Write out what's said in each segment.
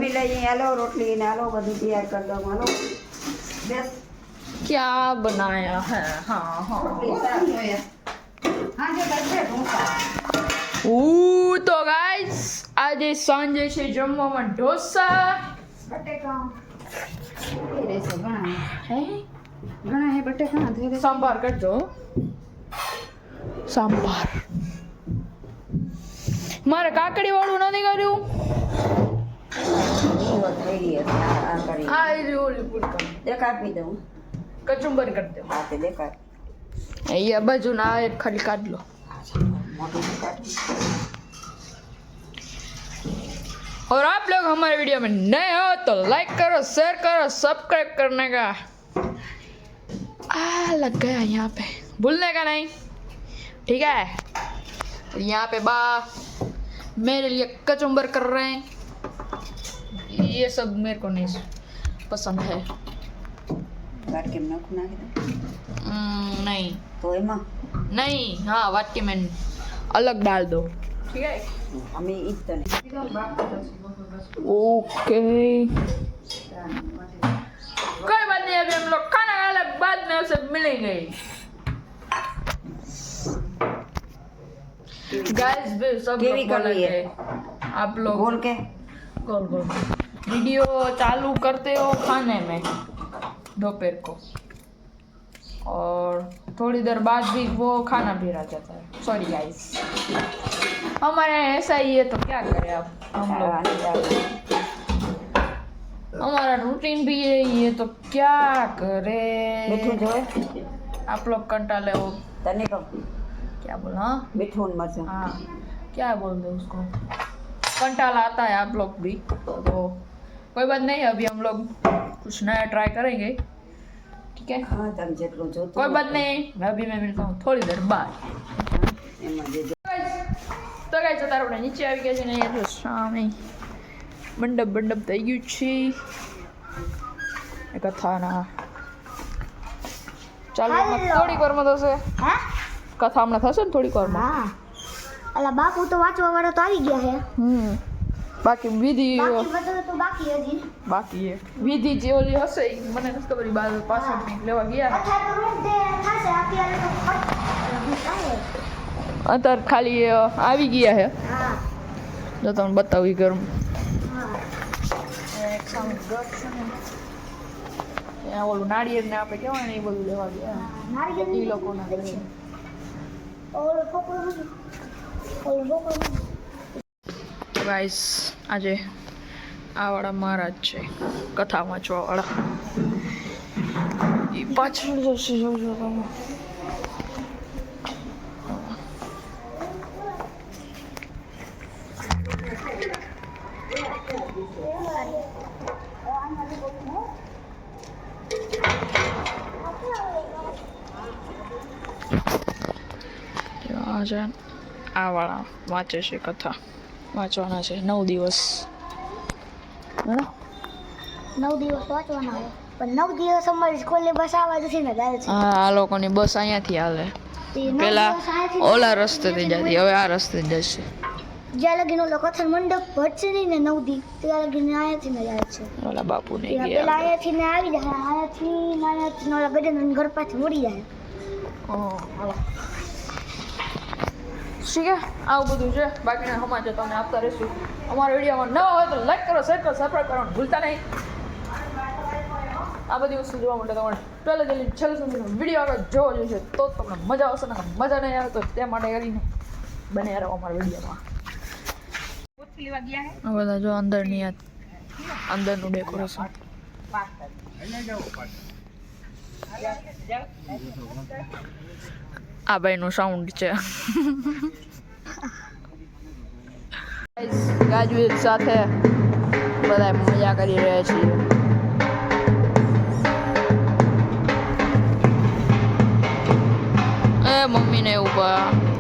भी ले हेलो रोटली ने हेलो બધું તૈયાર कर दो हेलो बस क्या बनाया है हाँ हाँ हाँ जो बैठे ढोसा तो गाइस आज सांजे से जमવામાં ઢોસા બટેકા એ રે છે ઘણા હે ઘણા હે બટેકા ધીરે સંભાર કરજો સંભાર મારે કાકડી વાળું નથી કર્યું દીવો થઈ રહી છે આ કરી આ એ ઓલી પૂરતા દેખાડી દઉં કચુંબર કરી દો હા તે દેખાડ ये बाजू ना एक खाली काट लो મોટું દેખાડ और आप लोग हमारे वीडियो में नए हो तो लाइक करो शेयर करो सब्सक्राइब करने का लग गया यहाँ पे भूलने का नहीं ठीक है यहाँ पे बा मेरे लिए कचुम्बर कर रहे हैं ये सब मेरे को नहीं पसंद है વાટકી માં નાખી દે नहीं તો એમાં नहीं हाँ वाटकी में अलग डाल दो ठीक है અમે ઈ જ તને ओके कोई बात नहीं अभी हम लोग खाना खा ले बाद में आपसे मिलेंगे गाइस भी सब केवी लोग कर रही है? बोलेंगे आप लोग બોલ કે गोल गोल वीडियो चालू करते हो खाने में दोपहर को और थोड़ी देर बाद भी वो खाना भी रह जाता है सॉरी गाइस हमारे यहाँ ऐसा ही है तो क्या करें आप हम लोग हमारा रूटीन भी यही है तो क्या મીઠું करें જોવે आप लोग कंटाले हो તને કહું क्या बोला हाँ? મીઠું ને મરચું हाँ क्या बोलते हैं उसको कंटाला आता है आप लोग भी तो कोई बात नहीं अभी हम लोग कुछ नया ट्राई करेंगे ठीक है હા તમે જેટલું જોતું कोई बात नहीं मैं मिलता हूँ थोड़ी देर बाद એમાં જે તો ગાઈસ અત્યારે આપણે નીચે આવી ગયા છે ને અહીંયા તો સામે મંડપ થઈ ગયું છે એ કથાના ચાલો હમણાં થોડીક વારમાં થશે હે કથા હમણાં થશે ને થોડીક વારમાં હા અલા બાપુ તો વાંચવા વાળા તો આવી ગયા છે બાકી વિધિ બાકી બધું તો બાકી હજી બાકી છે વિધિ જે ઓલી હશે ઈ મને નથી ખબર ઈ બાર પાછળ કંઈક લેવા ગયા અચ્છા તો હું તે થશે અત્યારે તો અત્યારે ખાલી આવી ગયા છે હા જો તમને બતાવી ઘરમાં હા એક સામે ઘર છે ને ત્યાં ઓલું નાળિયેર ને આપણે કહેવાય ને એ બધું લેવા ગયા નારિયેળ એ લોકોના ઘરે ઓલો છોકરો નથી ગાઈસ આજે આ વાળા મહારાજ છે કથા વાંચવા વાળા એ પાછળ જશે જોજો તમે આજે આ વાળા વાંચે છે કથા વાંચવાના છે 9 દિવસ બરાબર 9 દિવસ વાંચવાના હોય પણ 9 દિવસ અમારી સ્કૂલની બસ આવવા જશે ને જાય છે હા આ લોકોની બસ અહીંયાથી હાલે તે 9 પેલા દિવસ આયાથી ઓલા રસ્તેથી જતી હવે આ રસ્તે જશે જ્યાં લગીનો કથન મંડપ ભટશે નહીં ને 9 દી ત્યાં લગીને આયાથી ને જાય છે ઓલા બાપુ ને પેલા ગયા આયાથી ને આવી જાય આયાથી ઓલા ગજન ઘર પાછું મળી જાય હાલો ઠીક છે આવું બધું છે બાકીના સમાચાર તમને આપતા રહીશું અમારા વિડીયોમાં નવા હોય તો લાઈક કરો શેર કરો સબસ્ક્રાઈબ કરવાનું ભૂલતા નહીં આ બધી વસ્તુ જોવા માટે તમારે પહેલા જલ્દી છેલ્લે સુધીનો વિડીયો આગળ જોવો જોઈશે તો જ તમને મજા આવશે ને મજા નહીં આવે તો તે માટે કરીને બને રહો અમારા વિડીયોમાં આ બધા જો અંદરની અંદરનું ડેકોરેશન આ ભાઈનું સાઉન્ડ છે ગાજવીજ સાથે બધા મજા કરી રહ્યા છીએ એ મમ્મીને ઉભા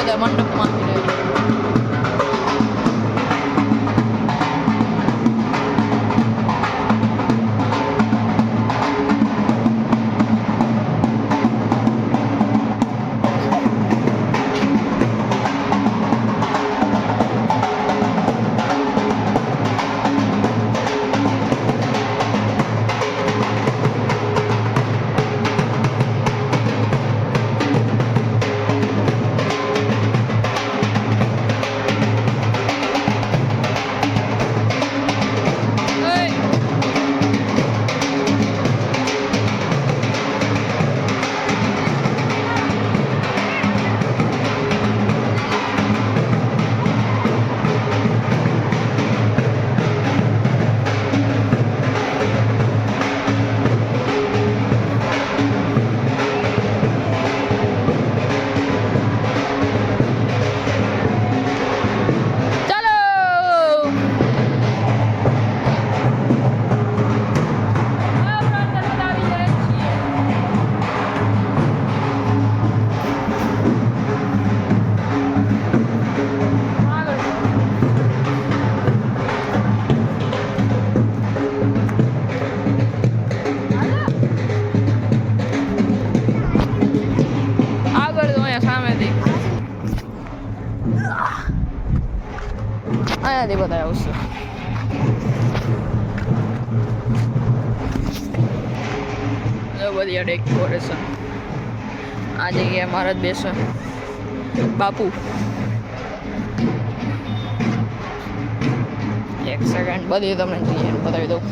બધા મંડપમાં આવી રહ્યા છે. અહીંયાથી બધા આવશે. બધી ડેકોરેશન આ જગ્યાએ મહારાજ બેસે બાપુ. એક સેકન્ડ બધી તમને જગ્યાએ બતાવી દઉં.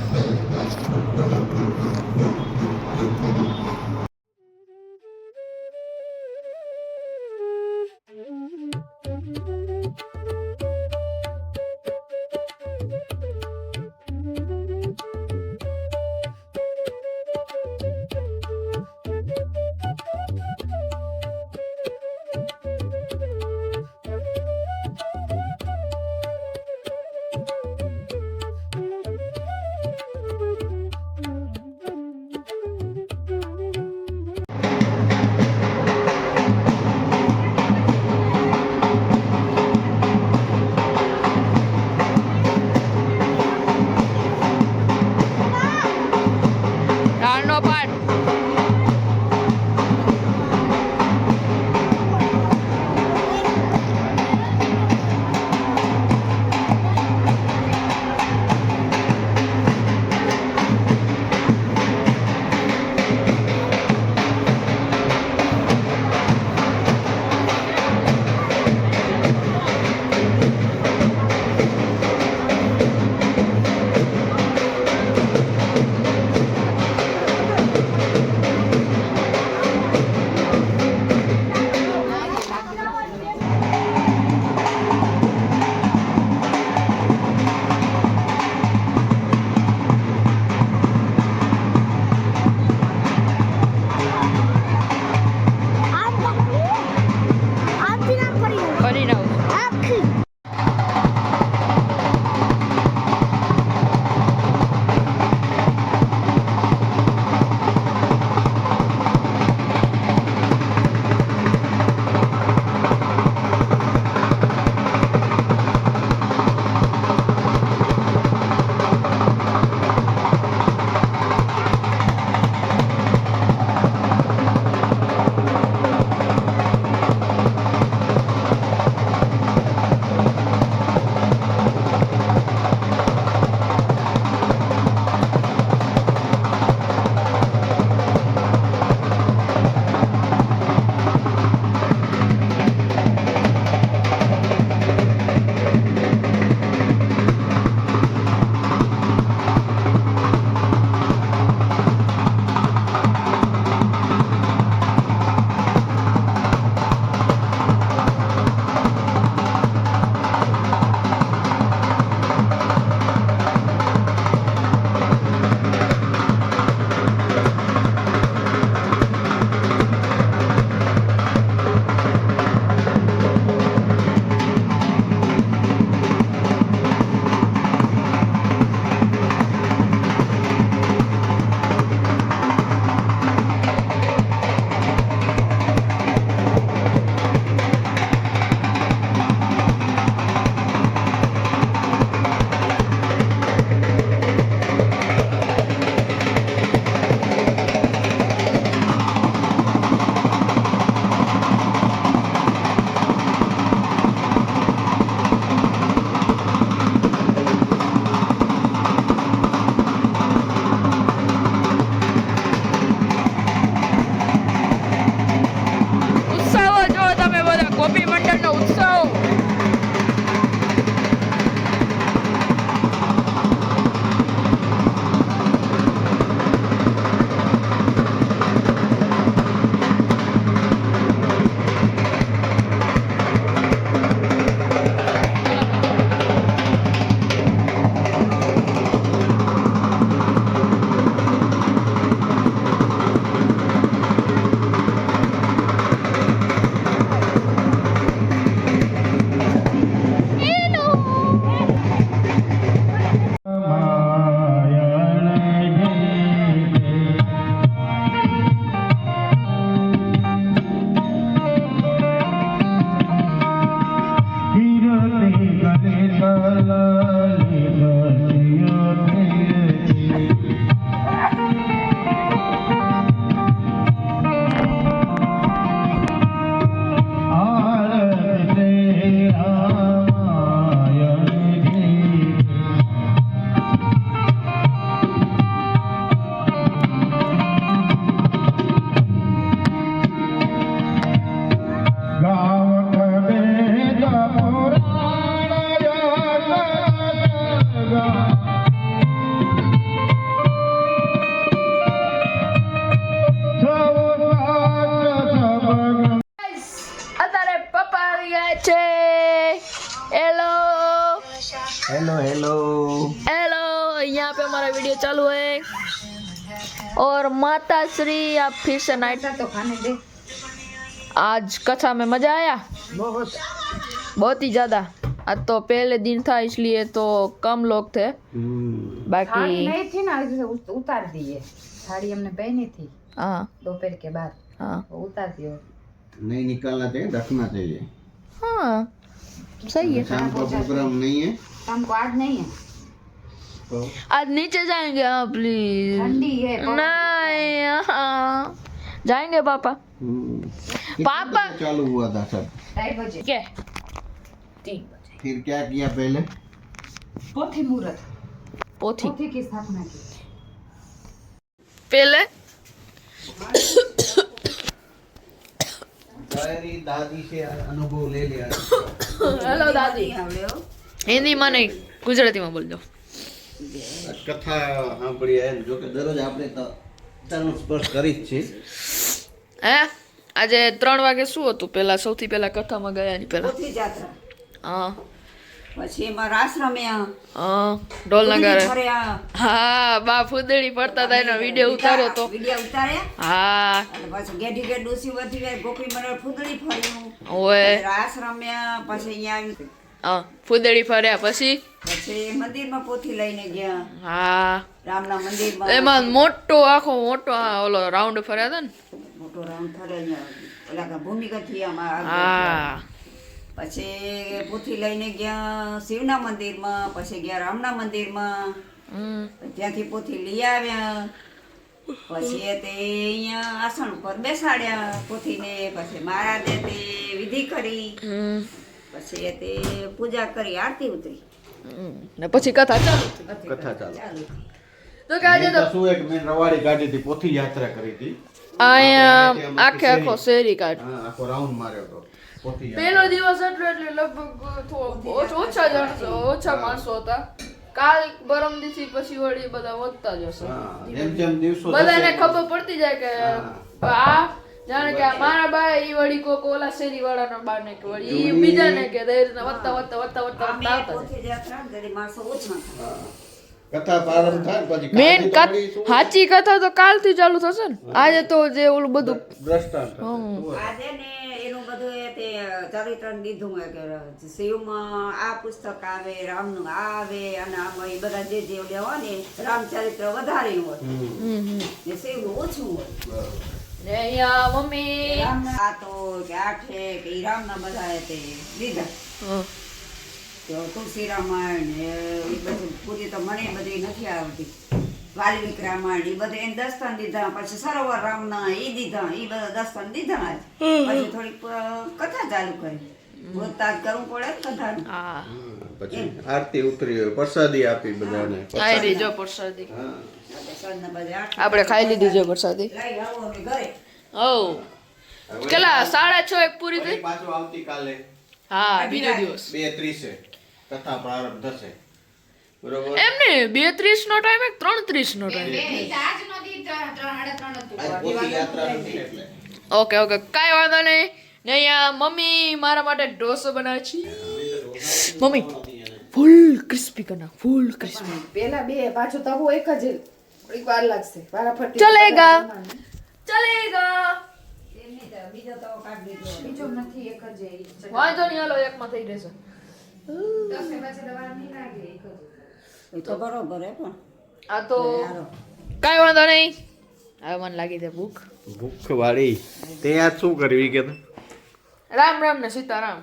આવી ગયા છે. હેલો हेलो हेलो हेलो, यहाँ पे हमारा वीडियो चालू है और माता श्री आप फिर से नाइट तो खाने दे आज कथा में मजा आया बहुत ही ज्यादा. आज तो पहले दिन था इसलिए तो कम लोग थे. साड़ी बाकी नहीं थी ना उतार दिए साड़ी हमने पहनी थी हाँ दोपहर के बाद हाँ वो उतार दियो नहीं निकालना चाहिए रखना चाहिए हाँ सही है. शाम का प्रोग्राम नहीं है हमको आज नहीं है तो आज नीचे जाएंगे हाँ प्लीज. ठंडी है नहीं हाँ जाएंगे पापा. कितने पापा बजे चालू हुआ था सब 2:30 बजे क्या 3 बजे फिर क्या किया पहले पोथी मुहूर्त पोथी पोथी की स्थापना की पहले तेरी दादी से अनुभव ले लिया હેલો દાદી. હિન્દીમાં નહીં ગુજરાતીમાં બોલજો. કથા સાંભળી જો કે દરરોજ આપણે તો તરણ સ્પર્શ કરી જ છે હે આજે 3 વાગે શું હતું પહેલા સૌથી પહેલા કથામાં ગયા ની પહેલા પોથી જાત્રા હા પછી એમાં રાસ રમ્યા ઢોલ નગારે ફર્યા હા બા ફૂદડી પડતા હતા એનો વિડિયો ઉતાર્યો તો વિડિયો ઉતાર્યા હા અને પછી ગેડી ગેડ ડોસી વધી ગઈ ગોપી મને ફૂદડી ફર્યું ઓય રાસ રમ્યા પછી અહીંયા આવી ફૂદડી ફર્યા પછી મંદિરમાં પોથી લઈને ગયા હા રામના મંદિરમાં એમાં મોટો આખો મોટો આ ઓલો રાઉન્ડ ફર્યા હતા ને મોટો રાઉન્ડ ફરે અહીંયા ઓલા ભૂમિગત થયા હા પછી પોથી લઈને ગયા શિવના મંદિરમાં પછી ગયા રામના મંદિરમાં ત્યાંથી પોથી લઈ આવ્યા પછી તે અહીંયા આસણ ઉપર બેસાડ્યા પોથીને પછી મહારાજે તે વિધિ કરી પછી તે પૂજા કરી આરતી ઉતરી ને પછી કથા ચાલુ થઈ. કથા ચાલુ ચાલુ થઈ. તો કે આજે તો શું એક મેં રવાડી કાઢી હતી પોથી યાત્રા કરી હતી અહીંયા આખે આખો શેરી કાઢ હા આખો રાઉન્ડ માર્યો હતો પોથી પહેલો દિવસ એટલે લગભગ ઓછા જણ ઓછા માણસો હતા. કાલ બરમદીથી પછી વળી બધા વધતા જ હશે. હા જેમ જેમ દિવસો બધાને જશે, ખબર પડતી જાય કે આ જાણે કે આ મારા બા ઈ વળી કોક ઓલા શેરી વાળાનો બા ને કે વળી ઈ બીજાને કે દે રીતના વધતા વધતા વધતા વધતા અમે વધતા આવતા પોથી જાત્રા જરી માણસો ઓછા થાય. કથા પ્રારંભ થાય પછી મેન કાલથી તો વળી શું સાચી કથા તો કાલથી ચાલુ થશે ને. આજે તો જે ઓલું બધું દ્રષ્ટાંત હશે. આજે ને એનું બધું તે ચરિત્ર દીધું હોય કે શિવમાં આ પુસ્તક આવે રામનું આ આવે અને આમાં એ બધા જે જે હોય ને રામચરિત્ર વધારે હોય ને શિવનું ઓછું હોય ને અહીંયા મમ્મી રામના આ તો કે આ છે કે ઈ રામના બધા તે લીધા તો તુલસી રામાયણ એ બધું પૂરી તો મને બધી નથી આવતી વાલ્મિક રામાયણ એ બધા એને દસ્તાન દીધા પછી સરોવર રામના એ દીધા એ બધા દસ્તાન દીધા પછી થોડીક કથા ચાલુ કરી બોલતા જ કરવું પડે ને કથાનું હા પછી આરતી ઉતરી હોય પ્રસાદી આપી બધાને ખાઈ લીજો પ્રસાદી. હા સાંજના બજે 8 આપણે ખાઈ લીધી છે પ્રસાદી. લઈ આવો અમે ઘરે ઓ કેટલા 6:30 એક પૂરી થઈ. વળી પાછું આવતીકાલે હા બીજો દિવસ 2:30 કથા પ્રારંભ થશે બરોબર એમ ને 2:30 નો ટાઈમ એક 3:30 નો ટાઈમ. આજ પોથી યાત્રા નથી એટલે ઓકે ઓકે કાંઈ વાંધો નહીં. ને અહીંયા મમ્મી મારા માટે ઢોસો બનાવે છે. મમ્મી ફૂલ ક્રિસ્પી કરના ફૂલ ક્રિસ્પી પેલા બે પાછું તવો એક જ થોડીક વાર લાગશે વારાફરતી ચલેગા ચલેગા. બીજો તવો કાઢી દીધો બીજો નથી એક જ વાંધો નહીં હાલો એકમાં થઈ રહેશે. એ તો બરોબર હે પણ આ તો કાંઈ વાંધો નહીં. હવે મને લાગી દે ભૂખ. ભૂખ વાળી તે આજ શું કર્યું કે રામ રામ ને સીતારામ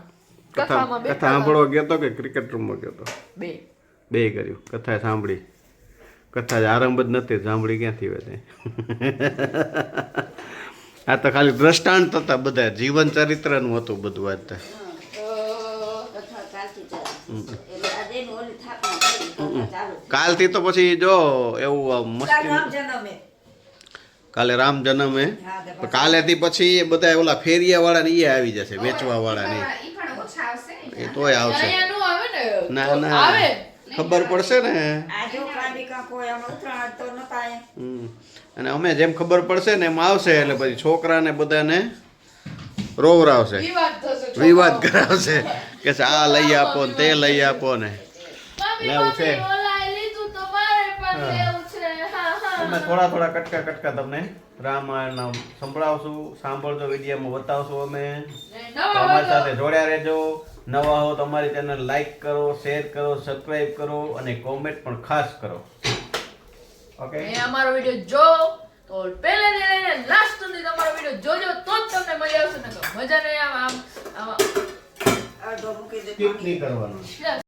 કથામાં બે કથા સાંભળવા ગયો તો કે ક્રિકેટ રમવા ગયો તો બે બે કર્યું કથા સાંભળી કથા આરંભ જ નથી સાંભળી ક્યાંથી હોય તે આ તો ખાલી દ્રષ્ટાંત હતા બધા જીવન ચરિત્રનું હતું બધું આજ તો કથા ચાલતી ચાલે એટલે આજે નો ઓલી થાપના કરી કથા ચાલુ કાલથી તો પછી જો એવું મસ્તી રામ જન્મે કાલે રામ જન્મ હે તો કાલેથી પછી એ બધા ઓલા ફેરિયા વાળા ને એ આવી જશે વેચવા વાળા ને એ તોય આવશે અહીંયા નો આવે ને ના ના આવે ખબર પડશે ને આ જો કાંડિકા કોઈ આમ ઉતરાણ તો નતા આયા અને અમે જેમ ખબર પડશે ને એમ આવશે એટલે પછી છોકરાને બધાને રોવરાવશે, વિવાદ થશે, વિવાદ કરાવશે કે આ લઈ આપો ને તે લઈ આપો ને લેવું છે. અમે થોડા થોડા કટકા કટકા તમને રામાયણ સંભળાવશું, સાંભળજો, વિડીયોમાં બતાવશું અમે. તો અમારી સાથે જોડ્યા રહેજો. નવા હો તો અમારી ચેનલ લાઈક કરો, શેર કરો, સબસ્ક્રાઇબ કરો અને કોમેન્ટ પણ ખાસ કરો. ઓકે, અમારો વિડીયો જો તો પહેલેથી લઈને લાસ્ટ સુધી તમારો વિડીયો જોજો તો જ તમને મજા આવશે. ને તો મજા નહીં આવે આમ અડધો મૂકી દે સ્કીપ નહીં કરવાનું. Yes.